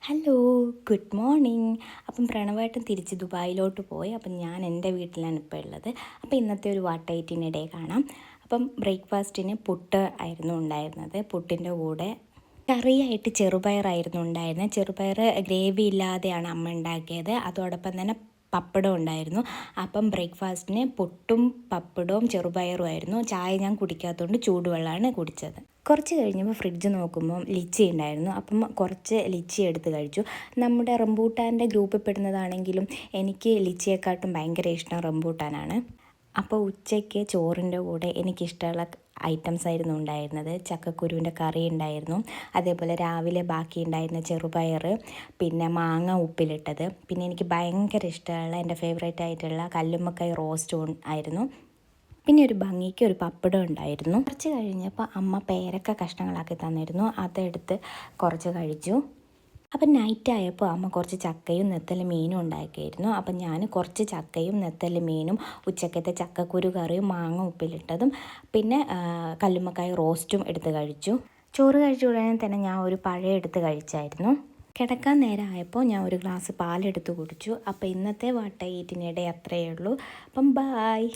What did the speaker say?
Hello, good morning. അപ്പം പ്രണവായിട്ടും തിരിച്ച് ദുബായിലോട്ട് പോയി. അപ്പം ഞാൻ എൻ്റെ വീട്ടിലാണ് ഇപ്പോൾ ഉള്ളത്. അപ്പോൾ ഇന്നത്തെ ഒരു വാട്ട് ഡേ കാണാം. അപ്പം ബ്രേക്ക്ഫാസ്റ്റിന് പുട്ട് ആയിരുന്നു ഉണ്ടായിരുന്നത്. പുട്ടിൻ്റെ കൂടെ കറിയായിട്ട് ചെറുപയറായിരുന്നു ഉണ്ടായിരുന്നത്. ചെറുപയർ ഗ്രേവി ഇല്ലാതെയാണ് അമ്മ ഉണ്ടാക്കിയത്. അതോടൊപ്പം തന്നെ പപ്പടം ഉണ്ടായിരുന്നു. അപ്പം ബ്രേക്ക്ഫാസ്റ്റിന് പുട്ടും പപ്പടവും ചെറുപയറുമായിരുന്നു. ചായ ഞാൻ കുടിക്കാത്തതുകൊണ്ട് ചൂടുവെള്ളമാണ് കുടിച്ചത്. കുറച്ച് കഴിഞ്ഞപ്പോൾ ഫ്രിഡ്ജ് നോക്കുമ്പം ലിച്ചി ഉണ്ടായിരുന്നു. അപ്പം കുറച്ച് ലിച്ചി എടുത്ത് കഴിച്ചു. നമ്മുടെ റംബൂട്ടാൻ്റെ ഗ്രൂപ്പിൽ പെടുന്നതാണെങ്കിലും എനിക്ക് ലിച്ചിയെക്കാട്ടും ഭയങ്കര ഇഷ്ടം റംബൂട്ടാനാണ്. അപ്പോൾ ഉച്ചയ്ക്ക് ചോറിൻ്റെ കൂടെ എനിക്കിഷ്ടമുള്ള ഐറ്റംസ് ആയിരുന്നു ഉണ്ടായിരുന്നത്. ചക്കക്കുരുവിൻ്റെ കറി ഉണ്ടായിരുന്നു, അതേപോലെ രാവിലെ ബാക്കി ഉണ്ടായിരുന്ന ചെറുപയർ, പിന്നെ മാങ്ങ ഉപ്പിലിട്ടത്, പിന്നെ എനിക്ക് ഭയങ്കര ഇഷ്ടമുള്ള എൻ്റെ ഫേവറേറ്റ് ആയിട്ടുള്ള കല്ലുമ്മക്കായ് റോസ്റ്റ് ആയിരുന്നു. പിന്നെ ഒരു ഭംഗിക്ക് ഒരു പപ്പടം ഉണ്ടായിരുന്നു. കുറച്ച് കഴിഞ്ഞപ്പോൾ അമ്മ പേരക്ക കഷ്ണങ്ങളാക്കി തന്നിരുന്നു. അതെടുത്ത് കുറച്ച് കഴിച്ചു. അപ്പം നൈറ്റ് ആയപ്പോൾ അമ്മ കുറച്ച് ചക്കയും നെത്തൽ മീനും ഉണ്ടാക്കിയിരുന്നു. അപ്പം ഞാൻ കുറച്ച് ചക്കയും നെത്തൽ മീനും ഉച്ചക്കത്തെ ചക്കക്കുരു കറിയും മാങ്ങ ഉപ്പിലിട്ടതും പിന്നെ കല്ലുമ്മക്കായ റോസ്റ്റും എടുത്ത് കഴിച്ചു. ചോറ് കഴിച്ച ഉടനെ തന്നെ ഞാൻ ഒരു പഴം എടുത്ത് കഴിച്ചായിരുന്നു. കിടക്കാൻ നേരമായപ്പോൾ ഞാൻ ഒരു ഗ്ലാസ് പാലെടുത്ത് കുടിച്ചു. അപ്പോൾ ഇന്നത്തെ വാട്ട ഈറ്റിനിടെ അത്രയേ ഉള്ളൂ. അപ്പം ബായ്.